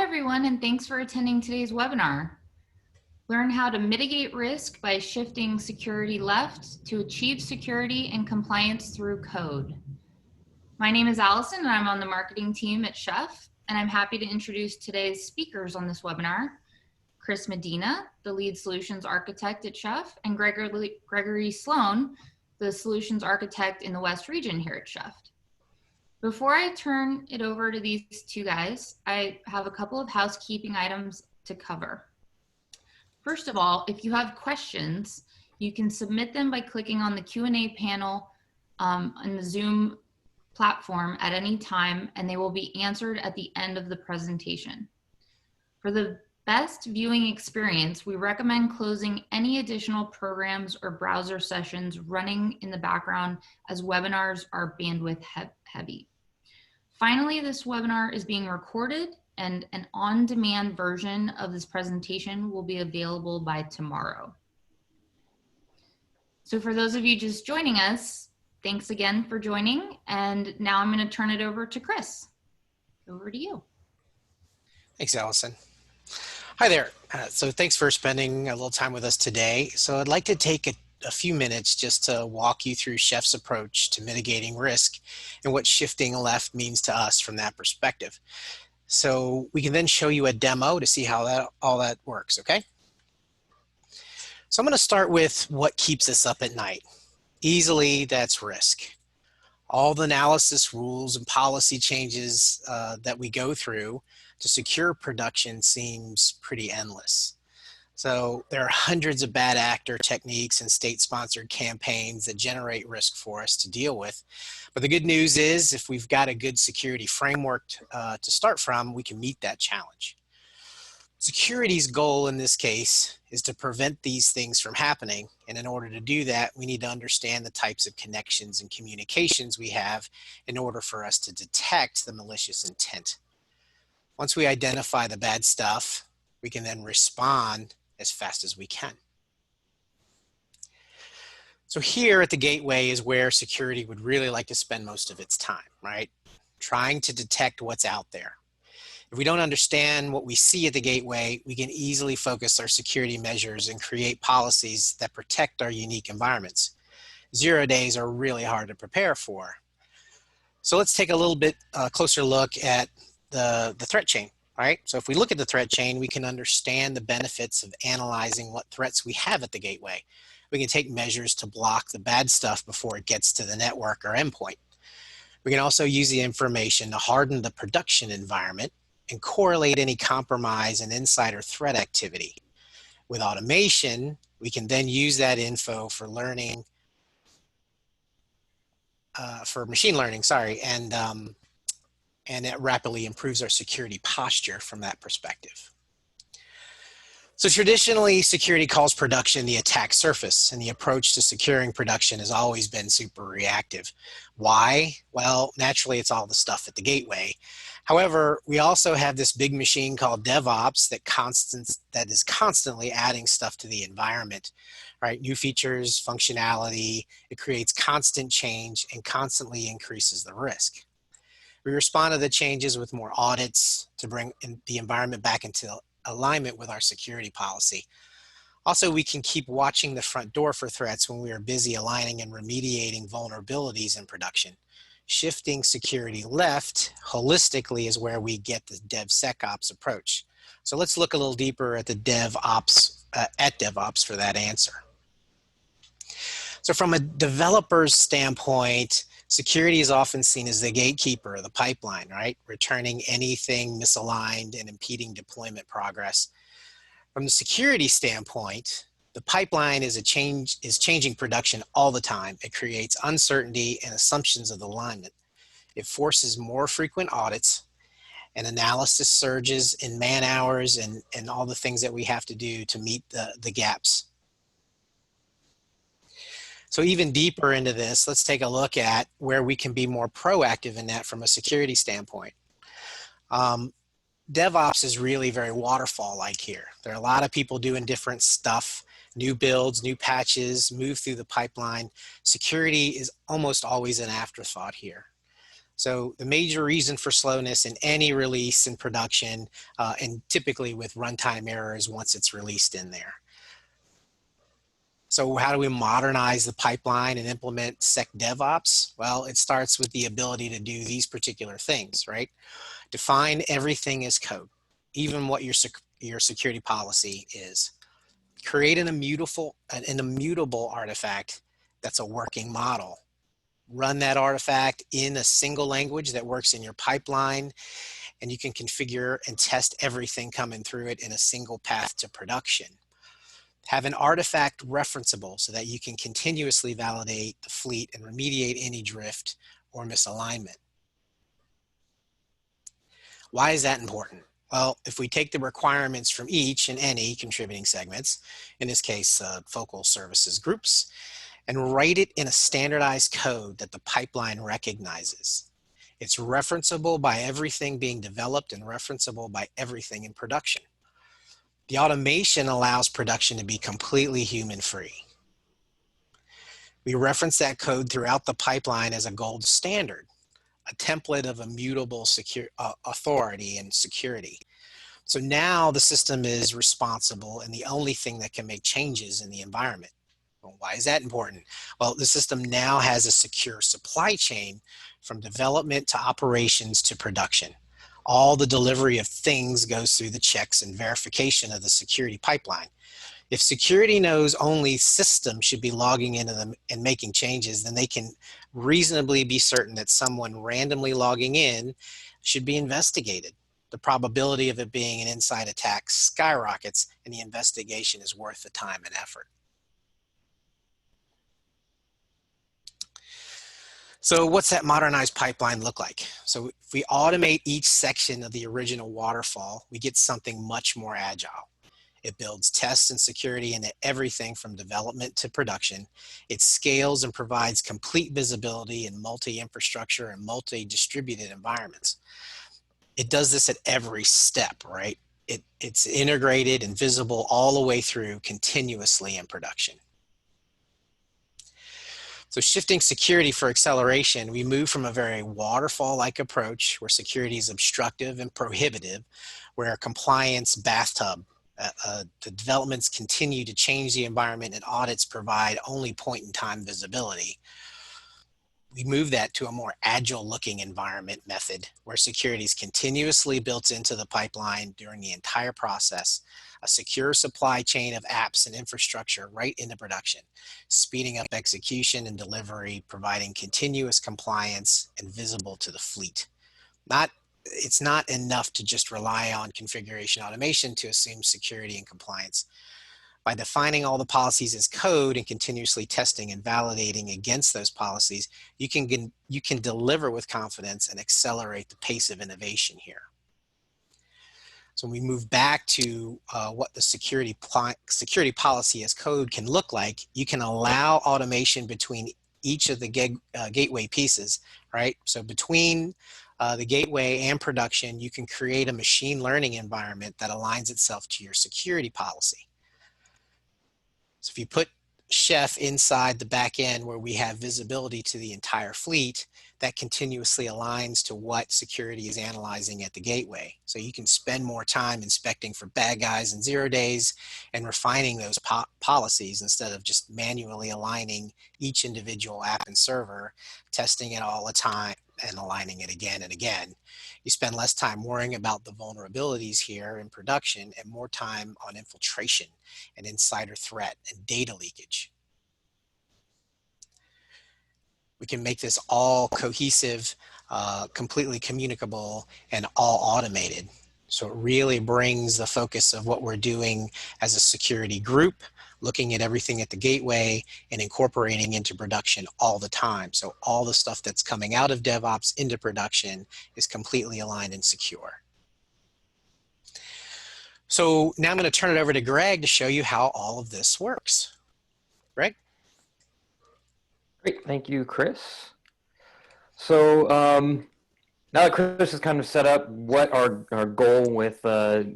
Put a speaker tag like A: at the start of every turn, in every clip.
A: everyone, and thanks for attending today's webinar. Learn how to mitigate risk by shifting security left to achieve security and compliance through code. My name is Allison, and I'm on the marketing team at Chef, and I'm happy to introduce today's speakers on this webinar: Chris Medina, the lead solutions architect at Chef, and Gregory Sloan, the solutions architect in the West region here at Chef. Before I turn it over to these two guys, I have a couple of housekeeping items to cover. First of all, if you have questions, you can submit them by clicking on the Q&A panel on the Zoom platform at any time, and they will be answered at the end of the presentation. For the best viewing experience, we recommend closing any additional programs or browser sessions running in the background, as webinars are bandwidth heavy. Finally, this webinar is being recorded, and an on-demand version of this presentation will be available by tomorrow. So for those of you just joining us, thanks again for joining. And now I'm going to turn it over to Chris. Over to you.
B: Thanks, Allison. Hi there. So thanks for spending a little time with us today. So I'd like to take a few minutes just to walk you through Chef's approach to mitigating risk and what shifting left means to us from that perspective. So we can then show you a demo to see how all that works, okay? So I'm going to start with what keeps us up at night. Easily, that's risk. All the analysis, rules, and policy changes that we go through to secure production seems pretty endless. So there are hundreds of bad actor techniques and state-sponsored campaigns that generate risk for us to deal with. But the good news is, if we've got a good security framework to start from, we can meet that challenge. Security's goal in this case is to prevent these things from happening. And in order to do that, we need to understand the types of connections and communications we have in order for us to detect the malicious intent. Once we identify the bad stuff, we can then respond as fast as we can. So here at the gateway is where security would really like to spend most of its time, right? Trying to detect what's out there. If we don't understand what we see at the gateway, we can easily focus our security measures and create policies that protect our unique environments. 0 days are really hard to prepare for. So let's take a little bit closer look at the threat chain. Right? So if we look at the threat chain, we can understand the benefits of analyzing what threats we have at the gateway. We can take measures to block the bad stuff before it gets to the network or endpoint. We can also use the information to harden the production environment and correlate any compromise and insider threat activity. With automation, we can then use that info for learning, for machine learning, and it rapidly improves our security posture from that perspective. So traditionally, security calls production the attack surface, and the approach to securing production has always been super reactive. Why? Well, naturally, it's all the stuff at the gateway. However, we also have this big machine called DevOps that is constantly adding stuff to the environment, right? New features, functionality, it creates constant change and constantly increases the risk. We respond to the changes with more audits to bring the environment back into alignment with our security policy. Also, we can keep watching the front door for threats when we are busy aligning and remediating vulnerabilities in production. Shifting security left holistically is where we get the DevSecOps approach. So let's look a little deeper at the DevOps for that answer. So from a developer's standpoint, security is often seen as the gatekeeper of the pipeline, right? Returning anything misaligned and impeding deployment progress. From the security standpoint, the pipeline is changing production all the time. It creates uncertainty and assumptions of alignment. It forces more frequent audits and analysis surges in man hours and all the things that we have to do to meet the gaps. So even deeper into this, let's take a look at where we can be more proactive in that from a security standpoint. DevOps is really very waterfall-like here. There are a lot of people doing different stuff, new builds, new patches, move through the pipeline. Security is almost always an afterthought here. So the major reason for slowness in any release in production, and typically with runtime errors once it's released in there. So how do we modernize the pipeline and implement SecDevOps? Well, it starts with the ability to do these particular things, right? Define everything as code, even what your security policy is. Create an immutable artifact that's a working model. Run that artifact in a single language that works in your pipeline, and you can configure and test everything coming through it in a single path to production. Have an artifact referenceable so that you can continuously validate the fleet and remediate any drift or misalignment. Why is that important? Well, if we take the requirements from each and any contributing segments, in this case, focal services groups, and write it in a standardized code that the pipeline recognizes. It's referenceable by everything being developed and referenceable by everything in production. The automation allows production to be completely human-free. We reference that code throughout the pipeline as a gold standard, a template of immutable authority and security. So now the system is responsible and the only thing that can make changes in the environment. Well, why is that important? Well, the system now has a secure supply chain from development to operations to production. All the delivery of things goes through the checks and verification of the security pipeline. If security knows only systems should be logging into them and making changes, then they can reasonably be certain that someone randomly logging in should be investigated. The probability of it being an inside attack skyrockets, and the investigation is worth the time and effort. So what's that modernized pipeline look like? So if we automate each section of the original waterfall, we get something much more agile. It builds tests and security into everything from development to production. It scales and provides complete visibility in multi-infrastructure and multi-distributed environments. It does this at every step, right? It's integrated and visible all the way through continuously in production. So shifting security for acceleration, we move from a very waterfall-like approach where security is obstructive and prohibitive, where compliance bathtub, the developments continue to change the environment and audits provide only point-in-time visibility. We move that to a more agile-looking environment method where security is continuously built into the pipeline during the entire process, a secure supply chain of apps and infrastructure right into production, speeding up execution and delivery, providing continuous compliance and visible to the fleet. It's not enough to just rely on configuration automation to assume security and compliance. By defining all the policies as code and continuously testing and validating against those policies, you can deliver with confidence and accelerate the pace of innovation here. So when we move back to what the security policy as code can look like, you can allow automation between each of the gateway pieces, right? So between the gateway and production, you can create a machine learning environment that aligns itself to your security policy. So if you put Chef inside the back end where we have visibility to the entire fleet, that continuously aligns to what security is analyzing at the gateway. So you can spend more time inspecting for bad guys in 0 days and refining those policies instead of just manually aligning each individual app and server, testing it all the time and aligning it again and again. You spend less time worrying about the vulnerabilities here in production and more time on infiltration and insider threat and data leakage. We can make this all cohesive, completely communicable, and all automated. So it really brings the focus of what we're doing as a security group, looking at everything at the gateway and incorporating into production all the time. So all the stuff that's coming out of DevOps into production is completely aligned and secure. So now I'm going to turn it over to Greg to show you how all of this works. Greg?
C: Great, thank you, Chris. So Now that Chris has kind of set up what our goal with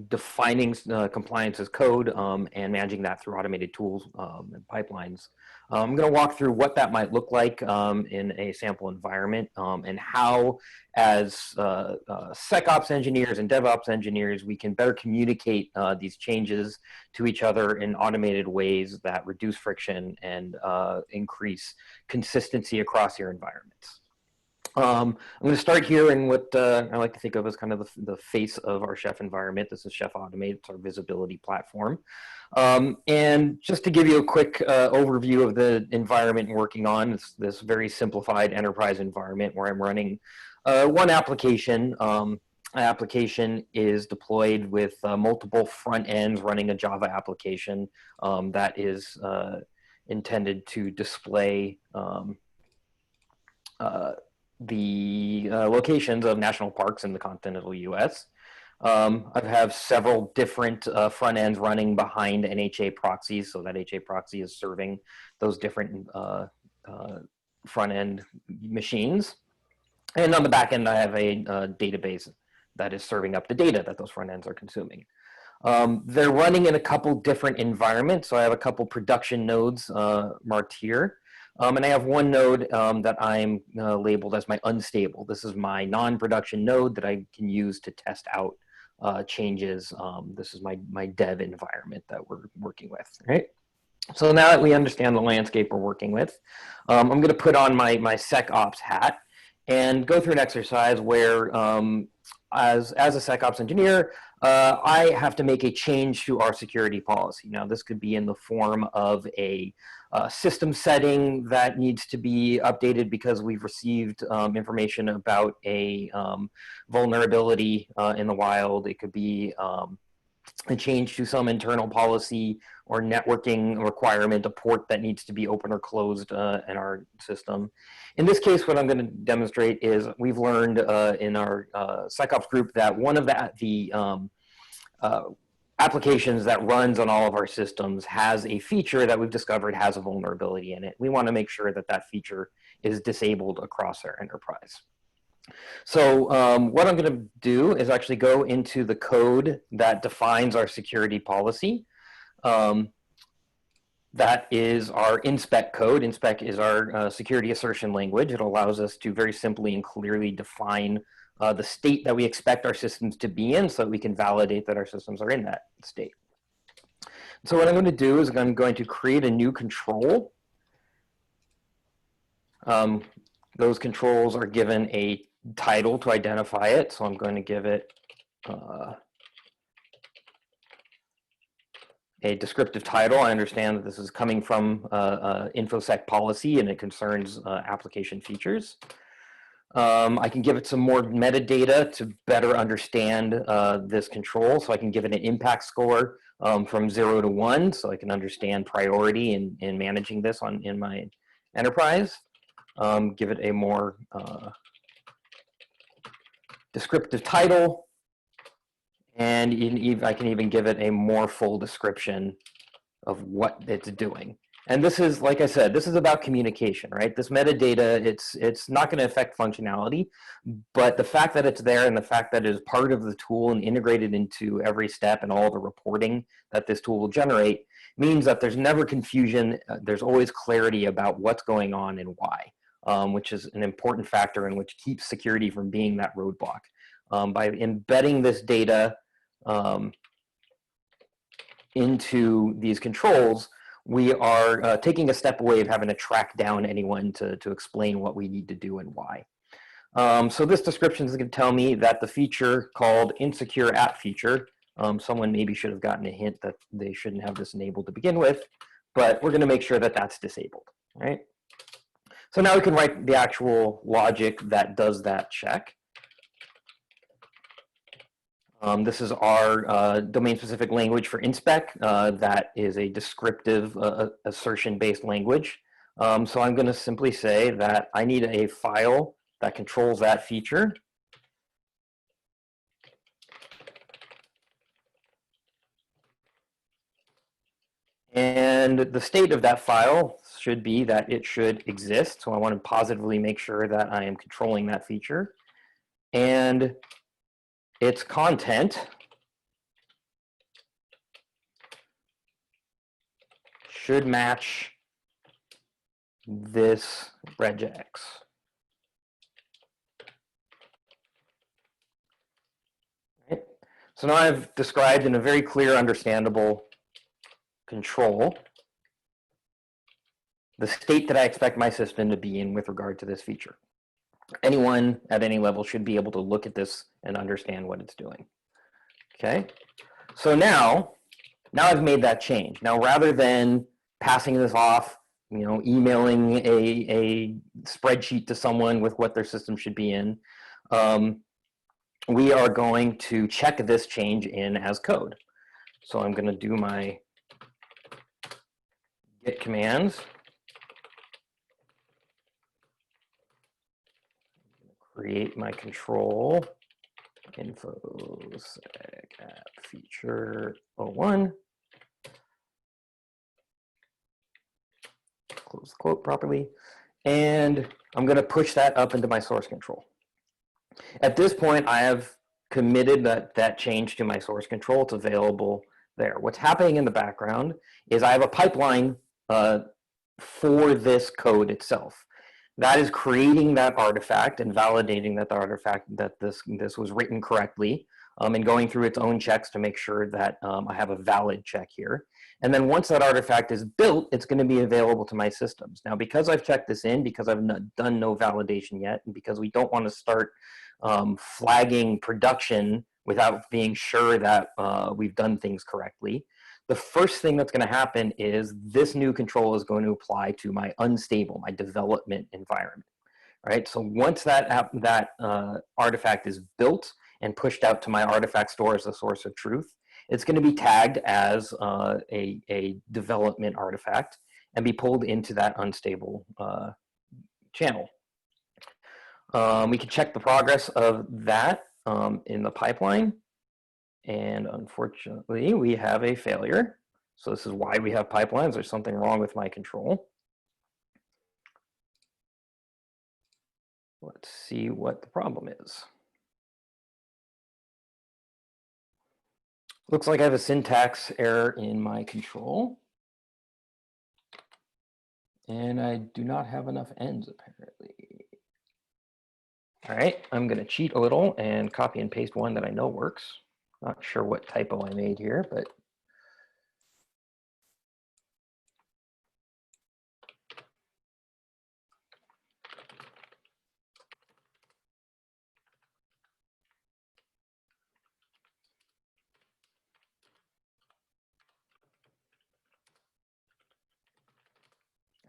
C: defining compliance as code and managing that through automated tools and pipelines, I'm going to walk through what that might look like in a sample environment and how, as SecOps engineers and DevOps engineers, we can better communicate these changes to each other in automated ways that reduce friction and increase consistency across your environments. I'm going to start here in what I like to think of as kind of the face of our Chef environment. This is Chef Automate. It's our visibility platform. And just to give you a quick overview of the environment I'm working on, it's this very simplified enterprise environment where I'm running one application. Application is deployed with multiple front ends running a Java application that is intended to display the locations of national parks in the continental US. I have several different front ends running behind NHA proxies, so that HA proxy is serving those different front end machines. And on the back end, I have a database that is serving up the data that those front ends are consuming. They're running in a couple different environments, so I have a couple production nodes marked here. And I have one node that I'm labeled as my unstable. This is my non-production node that I can use to test out changes. This is my dev environment that we're working with, right? So now that we understand the landscape we're working with, I'm going to put on my SecOps hat and go through an exercise where, as a SecOps engineer, I have to make a change to our security policy. Now, this could be in the form of a system setting that needs to be updated because we've received information about a vulnerability in the wild. It could be a change to some internal policy or networking requirement, a port that needs to be open or closed in our system. In this case, what I'm going to demonstrate is we've learned in our SecOps group that one of the applications that runs on all of our systems has a feature that we've discovered has a vulnerability in it. We want to make sure that that feature is disabled across our enterprise. So what I'm going to do is actually go into the code that defines our security policy. That is our inspect code. Inspect is our security assertion language. It allows us to very simply and clearly define the state that we expect our systems to be in so that we can validate that our systems are in that state. So what I'm going to do is I'm going to create a new control. Those controls are given a title to identify it. So I'm going to give it a descriptive title. I understand that this is coming from InfoSec policy and it concerns application features. I can give it some more metadata to better understand this control. So I can give it an impact score from 0 to 1, so I can understand priority in managing this in my enterprise. Give it a more descriptive title, and I can even give it a more full description of what it's doing. And this is, like I said, this is about communication, right? This metadata, it's not going to affect functionality, but the fact that it's there and the fact that it is part of the tool and integrated into every step and all the reporting that this tool will generate means that there's never confusion. There's always clarity about what's going on and why, which is an important factor in which keeps security from being that roadblock. By embedding this data into these controls, we are taking a step away of having to track down anyone to explain what we need to do and why. So this description is going to tell me that the feature called insecure app feature, someone maybe should have gotten a hint that they shouldn't have this enabled to begin with, but we're going to make sure that that's disabled, right? So now we can write the actual logic that does that check. This is our domain-specific language for inspect. That is a descriptive assertion-based language. So I'm going to simply say that I need a file that controls that feature. And the state of that file should be that it should exist. So I want to positively make sure that I am controlling that feature. and its content should match this regex. Right? So now I've described in a very clear, understandable control the state that I expect my system to be in with regard to this feature. Anyone at any level should be able to look at this and understand what it's doing. Okay, so now I've made that change. Now, rather than passing this off, emailing a spreadsheet to someone with what their system should be in, we are going to check this change in as code. So I'm going to do my git commands. Create my control infosec app feature 01. Close the quote properly. And I'm going to push that up into my source control. At this point, I have committed that change to my source control. It's available there. What's happening in the background is I have a pipeline for this code itself. That is creating that artifact and validating that the artifact, that this was written correctly, and going through its own checks to make sure that I have a valid check here. And then once that artifact is built, it's going to be available to my systems. Now, because I've checked this in, because I've done no validation yet, and because we don't want to start flagging production without being sure that we've done things correctly, the first thing that's going to happen is this new control is going to apply to my unstable, my development environment, right? So once that artifact is built and pushed out to my artifact store as a source of truth, it's going to be tagged as a development artifact and be pulled into that unstable channel. We can check the progress of that in the pipeline. And unfortunately, we have a failure. So this is why we have pipelines. There's something wrong with my control. Let's see what the problem is. Looks like I have a syntax error in my control. And I do not have enough ends, apparently. All right, I'm going to cheat a little and copy and paste one that I know works. Not sure what typo I made here, but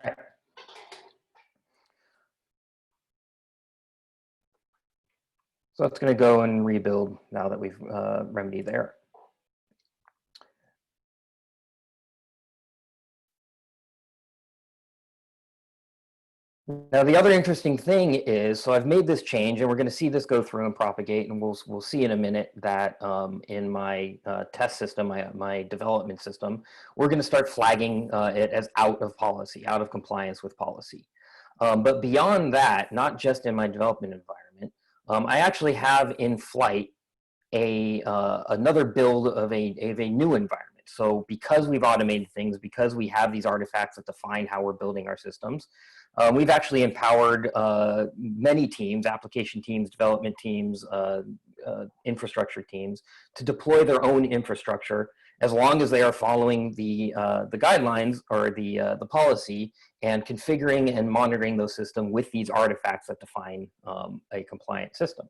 C: all right. So it's going to go and rebuild now that we've remedied the error. Now, the other interesting thing is, so I've made this change, and we're going to see this go through and propagate, and we'll see in a minute that in my test system, my development system, we're going to start flagging it as out of policy, out of compliance with policy. But beyond that, not just in my development environment, I actually have in flight another build of a new environment. So because we've automated things, because we have these artifacts that define how we're building our systems, we've actually empowered many teams, application teams, development teams, infrastructure teams, to deploy their own infrastructure as long as they are following the guidelines or the policy and configuring and monitoring those systems with these artifacts that define a compliant system.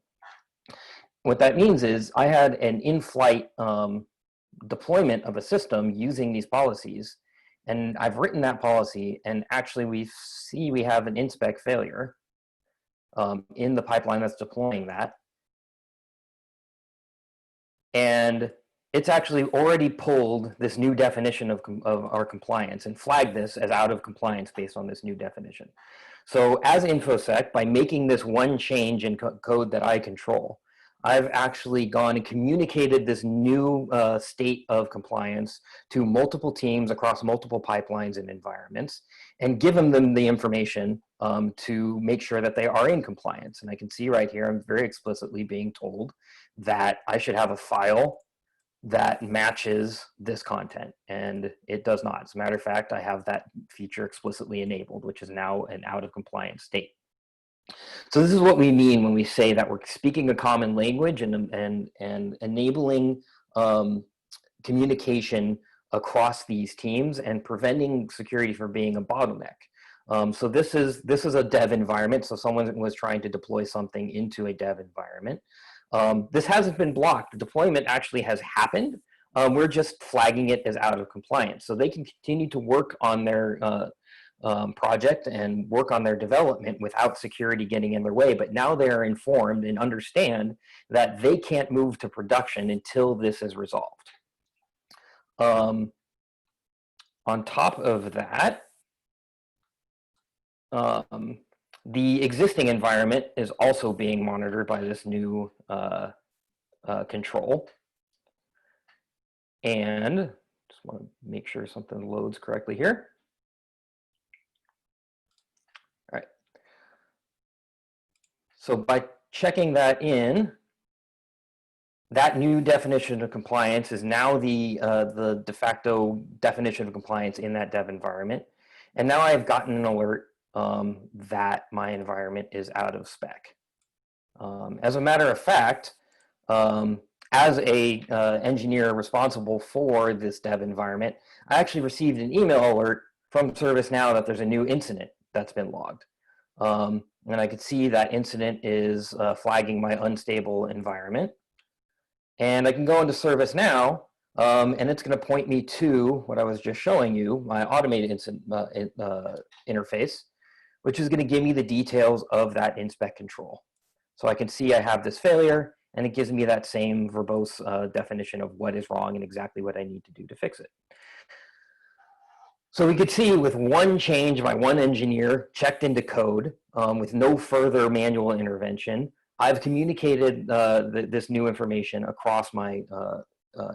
C: What that means is I had an in-flight deployment of a system using these policies, and I've written that policy, and actually we have an inspect failure in the pipeline that's deploying that. And it's actually already pulled this new definition of our compliance and flagged this as out of compliance based on this new definition. So as InfoSec, by making this one change in code that I control, I've actually gone and communicated this new state of compliance to multiple teams across multiple pipelines and environments, and given them the information to make sure that they are in compliance. And I can see right here, I'm very explicitly being told that I should have a file that matches this content, and it does not. As a matter of fact, I have that feature explicitly enabled, which is now an out of compliance state. So this is what we mean when we say that we're speaking a common language and enabling communication across these teams and preventing security from being a bottleneck. So this is a dev environment. So someone was trying to deploy something into a dev environment. This hasn't been blocked. The deployment actually has happened. We're just flagging it as out of compliance. So they can continue to work on their project and work on their development without security getting in their way. But now they are informed and understand that they can't move to production until this is resolved. On top of that, the existing environment is also being monitored by this new control. And just want to make sure something loads correctly here. All right. So by checking that in, that new definition of compliance is now the de facto definition of compliance in that dev environment. And now I've gotten an alert that my environment is out of spec. As a matter of fact, as a engineer responsible for this dev environment, I actually received an email alert from ServiceNow that there's a new incident that's been logged. And I could see that incident is flagging my unstable environment. And I can go into ServiceNow, and it's going to point me to what I was just showing you, my automated incident interface, which is going to give me the details of that inspect control. So I can see I have this failure, and it gives me that same verbose definition of what is wrong and exactly what I need to do to fix it. So we could see with one change by one engineer checked into code with no further manual intervention, I've communicated this new information across my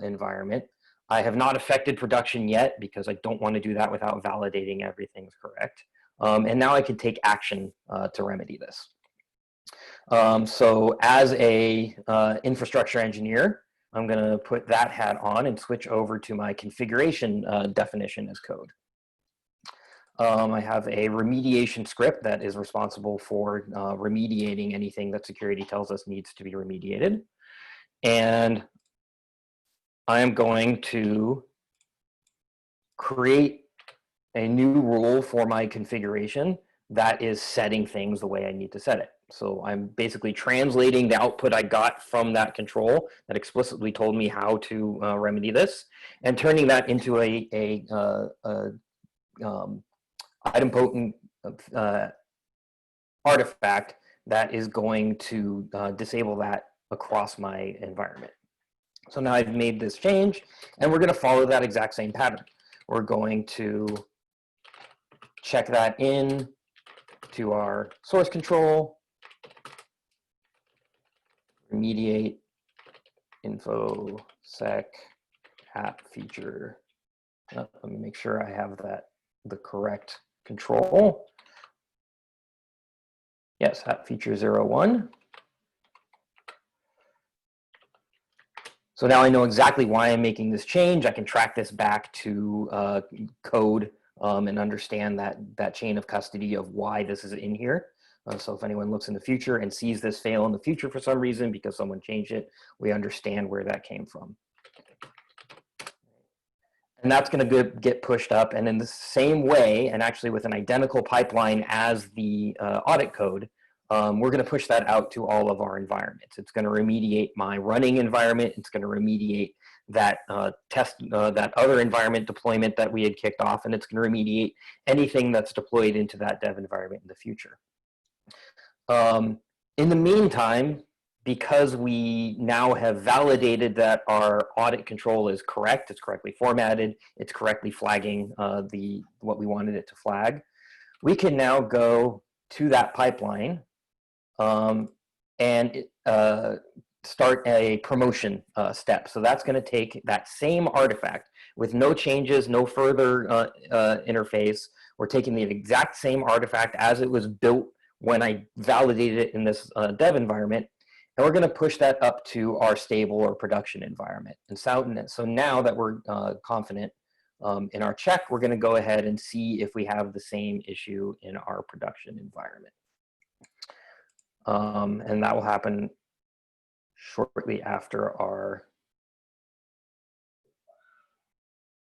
C: environment. I have not affected production yet because I don't want to do that without validating everything's correct. And now I can take action to remedy this. So as a infrastructure engineer, I'm going to put that hat on and switch over to my configuration definition as code. I have a remediation script that is responsible for remediating anything that security tells us needs to be remediated. And I am going to create a new rule for my configuration that is setting things the way I need to set it. So I'm basically translating the output I got from that control that explicitly told me how to remedy this and turning that into a idempotent artifact that is going to disable that across my environment. So now I've made this change, and we're going to follow that exact same pattern. We're going to check that in to our source control, remediate info sec app feature. Let me make sure I have the correct control. Yes, app feature 01. So now I know exactly why I'm making this change. I can track this back to code and understand that chain of custody of why this is in here. So if anyone looks in the future and sees this fail in the future for some reason because someone changed it, we understand where that came from. And that's going to get pushed up. And in the same way, and actually with an identical pipeline as the audit code, we're going to push that out to all of our environments. It's going to remediate my running environment. It's going to remediate that that other environment deployment that we had kicked off, and it's going to remediate anything that's deployed into that dev environment in the future. In the meantime, because we now have validated that our audit control is correct, it's correctly formatted, it's correctly flagging what we wanted it to flag, we can now go to that pipeline and start a promotion step. So that's going to take that same artifact with no changes, no further interface. We're taking the exact same artifact as it was built when I validated it in this dev environment, and we're going to push that up to our stable or production environment. And so now that we're confident in our check, we're going to go ahead and see if we have the same issue in our production environment. And that will happen shortly after our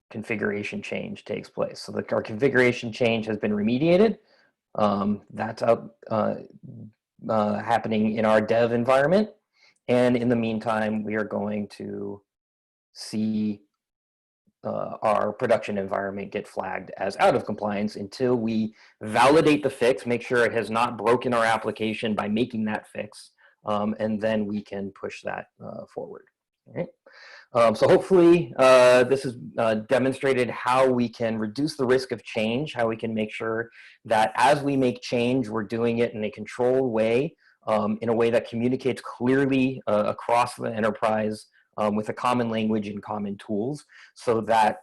C: configuration change takes place. So our configuration change has been remediated. That's out happening in our dev environment. And in the meantime, we are going to see our production environment get flagged as out of compliance until we validate the fix, make sure it has not broken our application by making that fix, and then we can push that forward. All right. So hopefully this has demonstrated how we can reduce the risk of change, how we can make sure that as we make change, we're doing it in a controlled way, in a way that communicates clearly across the enterprise with a common language and common tools, so that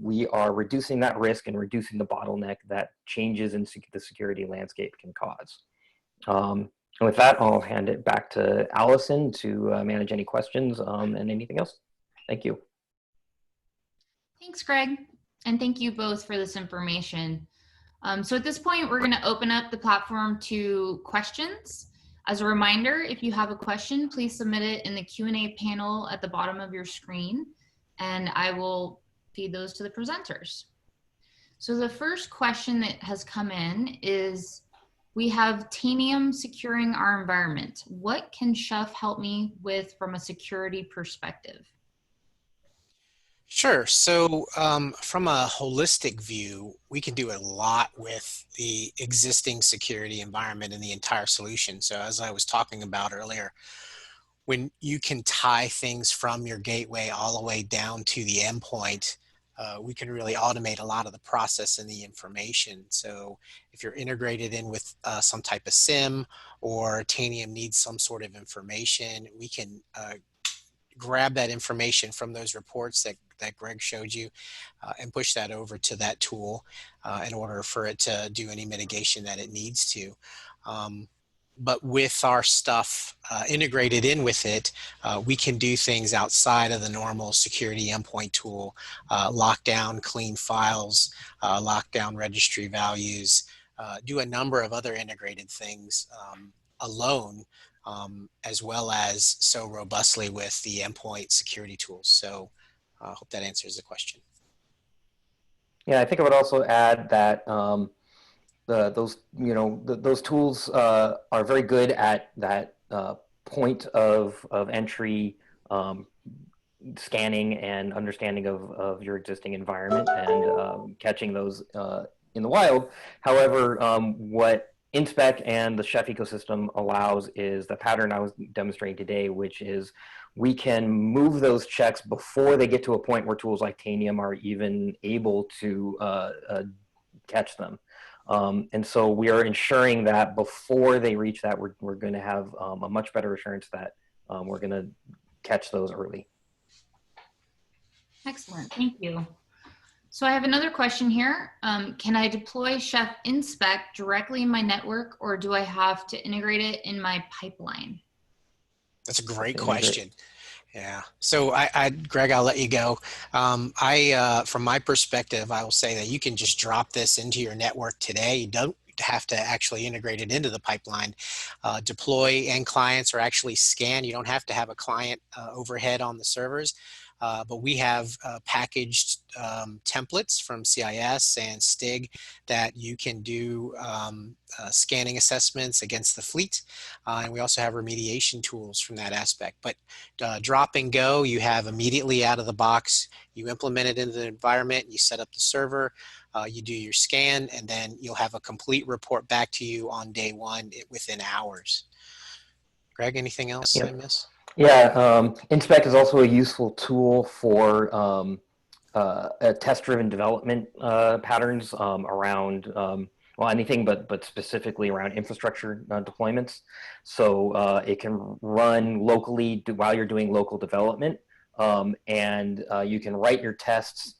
C: we are reducing that risk and reducing the bottleneck that changes in the security landscape can cause. And with that, I'll hand it back to Allison to manage any questions and anything else. Thank you.
A: Thanks, Greg. And thank you both for this information. So at this point, we're going to open up the platform to questions. As a reminder, if you have a question, please submit it in the Q&A panel at the bottom of your screen, and I will feed those to the presenters. So the first question that has come in is, we have Tanium securing our environment. What can Chef help me with from a security perspective?
B: Sure. So from a holistic view, we can do a lot with the existing security environment and the entire solution. So as I was talking about earlier, when you can tie things from your gateway all the way down to the endpoint, we can really automate a lot of the process and the information. So if you're integrated in with some type of SIM, or Tanium needs some sort of information, we can grab that information from those reports that Greg showed you and push that over to that tool in order for it to do any mitigation that it needs to. But with our stuff integrated in with it, we can do things outside of the normal security endpoint tool, lock down clean files, lock down registry values, do a number of other integrated things alone, as well as so robustly with the endpoint security tools. So I hope that answers the question.
C: Yeah, I think I would also add that those tools are very good at that point of entry scanning and understanding of your existing environment and catching those in the wild. However, what Inspec and the Chef ecosystem allows is the pattern I was demonstrating today, which is we can move those checks before they get to a point where tools like Tanium are even able to catch them. And so we are ensuring that before they reach that, we're going to have a much better assurance that we're going to catch those early.
A: Excellent, thank you. So I have another question here. Can I deploy Chef Inspect directly in my network, or do I have to integrate it in my pipeline?
B: That's a great question. Yeah. So Greg, I'll let you go. From my perspective, I will say that you can just drop this into your network today. You don't have to actually integrate it into the pipeline. Deploy end clients or actually scan. You don't have to have a client overhead on the servers. But we have packaged templates from CIS and STIG that you can do scanning assessments against the fleet. And we also have remediation tools from that aspect. But drop and go, you have immediately out of the box, you implement it into the environment, you set up the server, you do your scan, and then you'll have a complete report back to you on day one within hours. Greg, anything else I missed?
C: Yeah, Inspect is also a useful tool for test-driven development patterns around well, anything but specifically around infrastructure deployments. So it can run locally while you're doing local development, and you can write your tests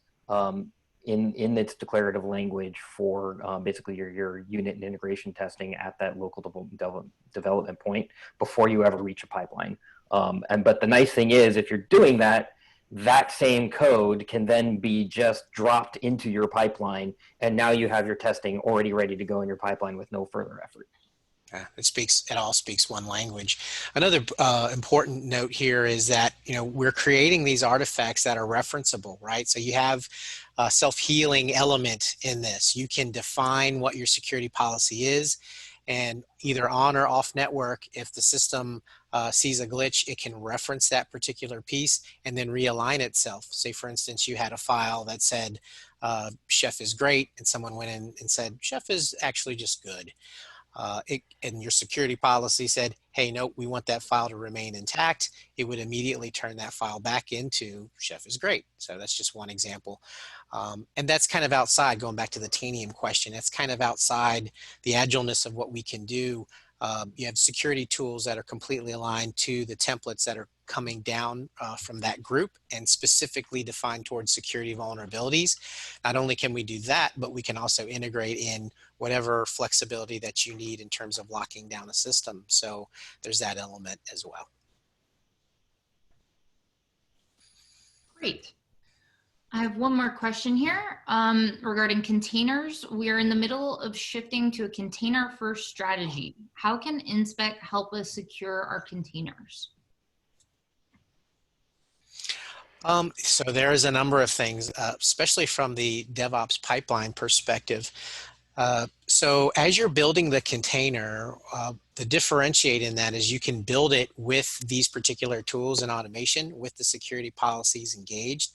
C: in its declarative language for basically your unit and integration testing at that local development point before you ever reach a pipeline. But the nice thing is, if you're doing that, that same code can then be just dropped into your pipeline, and now you have your testing already ready to go in your pipeline with no further effort.
B: It all speaks one language. Another important note here is that, we're creating these artifacts that are referenceable, right? So you have a self-healing element in this. You can define what your security policy is, and either on or off network, if the system sees a glitch, it can reference that particular piece and then realign itself. Say, for instance, you had a file that said chef is great, and someone went in and said chef is actually just good. And your security policy said, hey, no, we want that file to remain intact. It would immediately turn that file back into chef is great. So that's just one example. And that's kind of outside, going back to the Tanium question, that's kind of outside the agileness of what we can do. You have security tools that are completely aligned to the templates that are coming down from that group and specifically defined towards security vulnerabilities. Not only can we do that, but we can also integrate in whatever flexibility that you need in terms of locking down a system. So there's that element as well.
A: Great. I have one more question here regarding containers. We are in the middle of shifting to a container-first strategy. How can Inspect help us secure our containers?
B: So there's a number of things, especially from the DevOps pipeline perspective. So as you're building the container, the differentiate in that is you can build it with these particular tools and automation with the security policies engaged.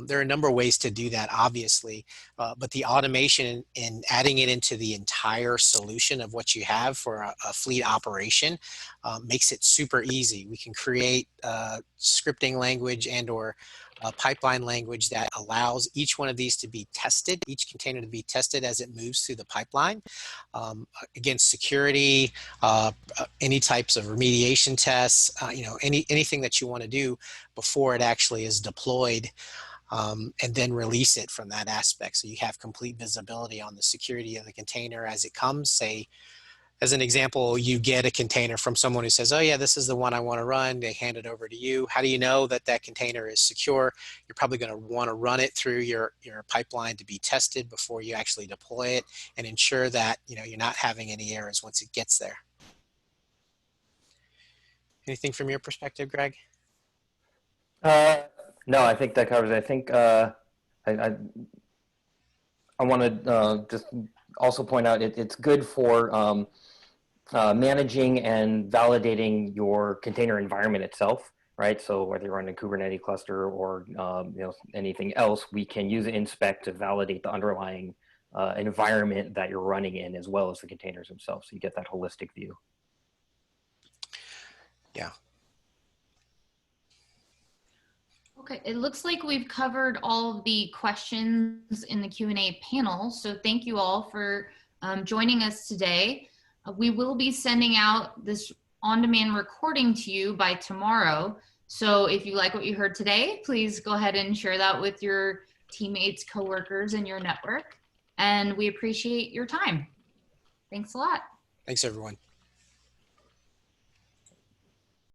B: There are a number of ways to do that, obviously, but the automation and adding it into the entire solution of what you have for a fleet operation makes it super easy. We can create scripting language and or pipeline language that allows each one of these to be tested, each container to be tested as it moves through the pipeline. Against security, any types of remediation tests, anything that you want to do before it actually is deployed. And then release it from that aspect. So you have complete visibility on the security of the container as it comes. Say, as an example, you get a container from someone who says, oh yeah, this is the one I want to run. They hand it over to you. How do you know that that container is secure? You're probably going to want to run it through your pipeline to be tested before you actually deploy it and ensure that you're not having any errors once it gets there. Anything from your perspective, Greg?
C: No, I think that covers it. I think I want to just also point out it's good for managing and validating your container environment itself, right? So whether you're running a Kubernetes cluster or anything else, we can use Inspect to validate the underlying environment that you're running in, as well as the containers themselves. So you get that holistic view.
B: Yeah.
A: Okay, it looks like we've covered all of the questions in the Q&A panel. So thank you all for joining us today. We will be sending out this on-demand recording to you by tomorrow. So if you like what you heard today, please go ahead and share that with your teammates, coworkers, and your network. And we appreciate your time. Thanks a lot.
B: Thanks, everyone.